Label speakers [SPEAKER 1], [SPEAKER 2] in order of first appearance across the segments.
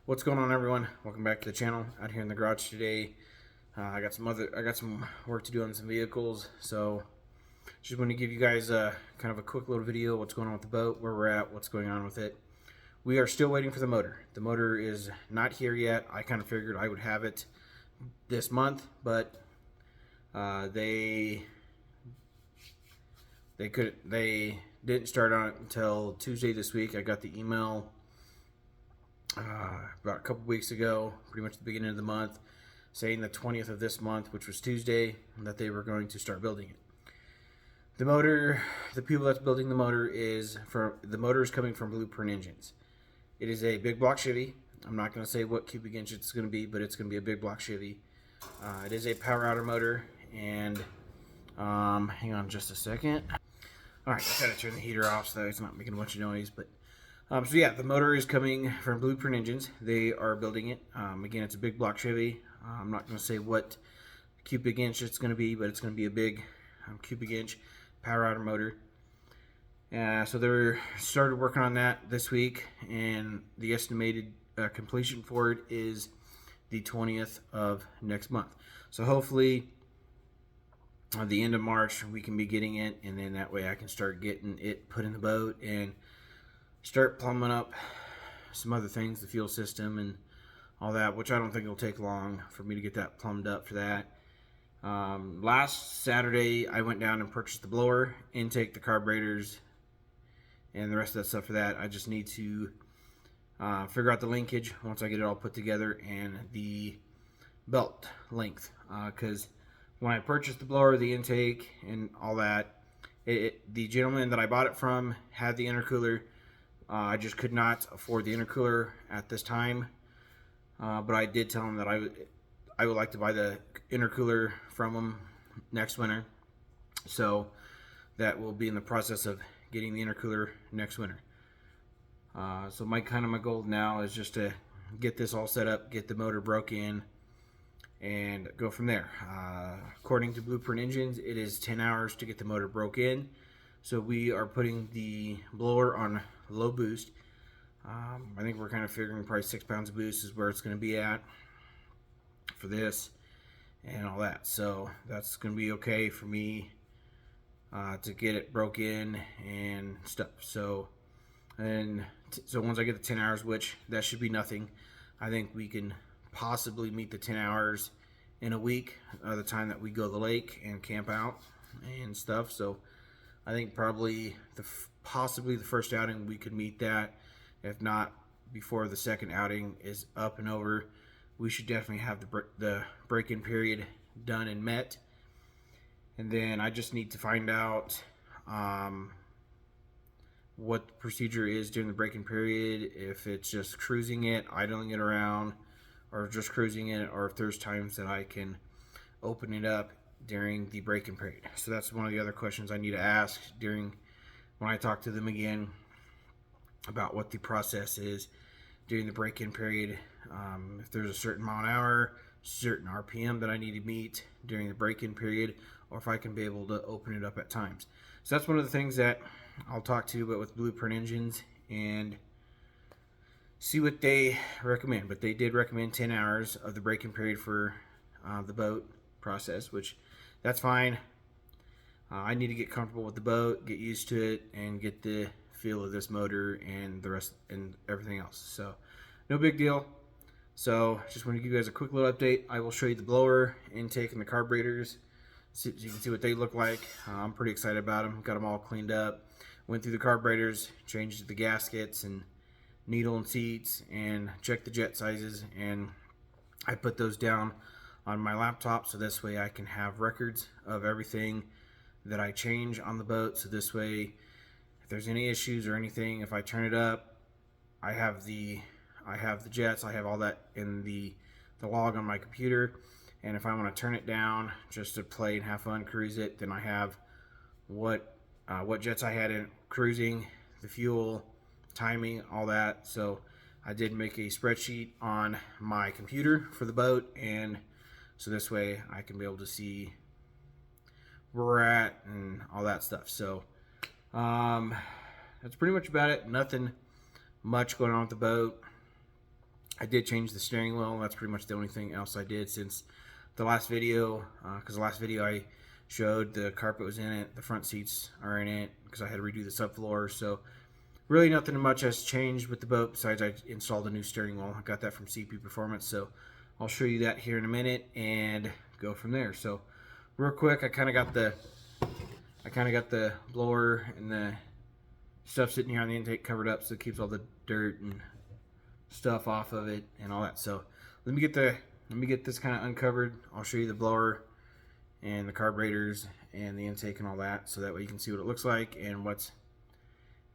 [SPEAKER 1] What's going on, everyone? Welcome back to the channel. Out here in the garage today, I got some work to do on some vehicles, so just want to give you guys kind of a quick little video. What's going on with the boat, where we're at, what's going on with it. We are still waiting for the motor. The motor is not here yet. I kind of figured I would have it this month, but they didn't start on it until Tuesday this week. I got the email about a couple weeks ago, pretty much the beginning of the month, saying the 20th of this month, which was Tuesday, that they were going to start building it. The motor, the people that's building the motor is coming from Blueprint Engines. It is a big block Chevy. I'm not going to say what cubic inch it's going to be, but it's going to be a big block Chevy. It is a power outer motor, and hang on just a second. All right, I gotta turn the heater off so that it's not making a bunch of noise, but so yeah, the motor is coming from Blueprint Engines. They are building it. Again, it's a big block Chevy. I'm not going to say what cubic inch it's going to be, but it's going to be a big cubic inch power outer motor. So they're started working on that this week, and the estimated completion for it is the 20th of next month. So hopefully at the end of March we can be getting it, and then that way I can start getting it put in the boat and start plumbing up some other things, the fuel system and all that, which I don't think it'll take long for me to get that plumbed up for that. Last Saturday I went down and purchased the blower, intake, the carburetors, and the rest of that stuff for that. I just need to figure out the linkage once I get it all put together, and the belt length, because when I purchased the blower, the intake and all that, the gentleman that I bought it from had the intercooler. I just could not afford the intercooler at this time, but I did tell him that I would like to buy the intercooler from him next winter, so that will be in the process of getting the intercooler next winter. So my goal now is just to get this all set up, get the motor broke in, and go from there. According to Blueprint Engines, it is 10 hours to get the motor broke in, so we are putting the blower on low boost. I think we're kind of figuring probably 6 pounds of boost is where it's going to be at for this and all that. So that's going to be okay for me to get it broke in and stuff. So once I get the 10 hours, which that should be nothing, I think we can possibly meet the 10 hours in a week, the time that we go to the lake and camp out and stuff. So I think probably possibly the first outing we could meet that. If not, before the second outing is up and over, we should definitely have the break-in period done and met. And then I just need to find out what the procedure is during the break-in period, if it's just cruising it, idling it around, or just cruising it, or if there's times that I can open it up during the break-in period. So that's one of the other questions I need to ask when I talk to them again about what the process is during the break-in period. If there's a certain mile an hour, certain RPM that I need to meet during the break-in period, or if I can be able to open it up at times. So that's one of the things that I'll talk to about with Blueprint Engines and see what they recommend. But they did recommend 10 hours of the break-in period for the boat process, which that's fine. I need to get comfortable with the boat, get used to it, and get the feel of this motor and the rest and everything else. So no big deal. So just want to give you guys a quick little update. I will show you the blower, intake, and the carburetors so you can see what they look like. I'm pretty excited about them. Got them all cleaned up. Went through the carburetors, changed the gaskets and needle and seats, and checked the jet sizes, and I put those down on my laptop so this way I can have records of everything that I change on the boat. So this way, if there's any issues or anything, if I turn it up, I have the jets, I have all that in the log on my computer. And if I want to turn it down just to play and have fun, cruise it, then I have what jets I had in cruising, the fuel, timing, all that. So I did make a spreadsheet on my computer for the boat, and so this way I can be able to see where we're at and all that stuff. So that's pretty much about it. Nothing much going on with the boat. I did change the steering wheel. That's pretty much the only thing else I did since the last video, because the last video I showed the carpet was in it, the front seats are in it, because I had to redo the subfloor. So really nothing much has changed with the boat besides I installed a new steering wheel. I got that from CP Performance, so I'll show you that here in a minute and go from there. So real quick, I kind of got the blower and the stuff sitting here on the intake covered up so it keeps all the dirt and stuff off of it and all that. So let me get this kind of uncovered. I'll show you the blower and the carburetors and the intake and all that, so that way you can see what it looks like and what's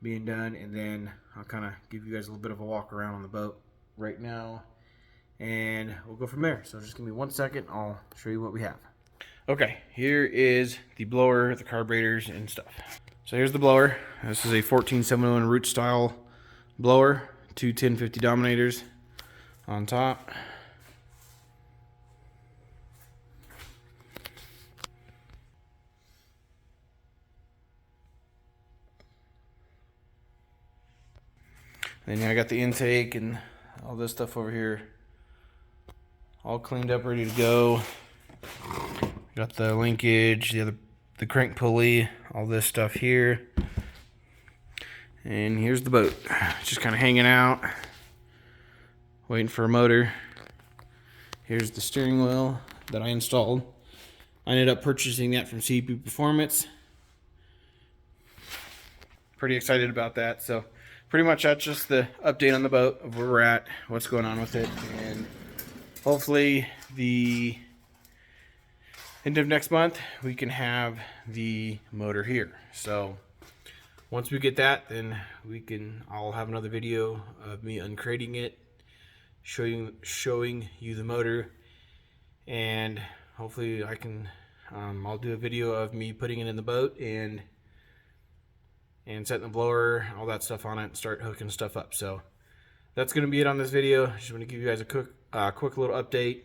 [SPEAKER 1] being done, and then I'll kind of give you guys a little bit of a walk around on the boat right now, and we'll go from there. So just give me 1 second, I'll show you what we have. Okay, here is the blower, the carburetors, and stuff. So here's the blower. This is a 1471 root style blower, two 1050 Dominators on top. Then I got the intake and all this stuff over here all cleaned up, ready to go. Got the linkage, the crank pulley, all this stuff here. And here's the boat. Just kind of hanging out, waiting for a motor. Here's the steering wheel that I installed. I ended up purchasing that from CP Performance. Pretty excited about that. So pretty much that's just the update on the boat of where we're at, what's going on with it, and hopefully the end of next month we can have the motor here. So once we get that, then I'll have another video of me uncrating it, showing you the motor, and hopefully I can I'll do a video of me putting it in the boat and setting the blower, all that stuff on it, and start hooking stuff up. So that's going to be it on this video. Just want to give you guys a quick little update.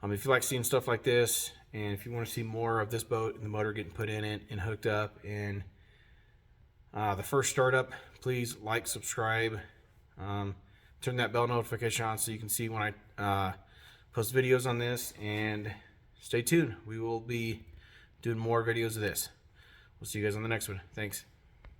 [SPEAKER 1] If you like seeing stuff like this, and if you want to see more of this boat and the motor getting put in it and hooked up, and the first startup, please like, subscribe, turn that bell notification on so you can see when I post videos on this, and stay tuned. We will be doing more videos of this. We'll see you guys on the next one. Thanks.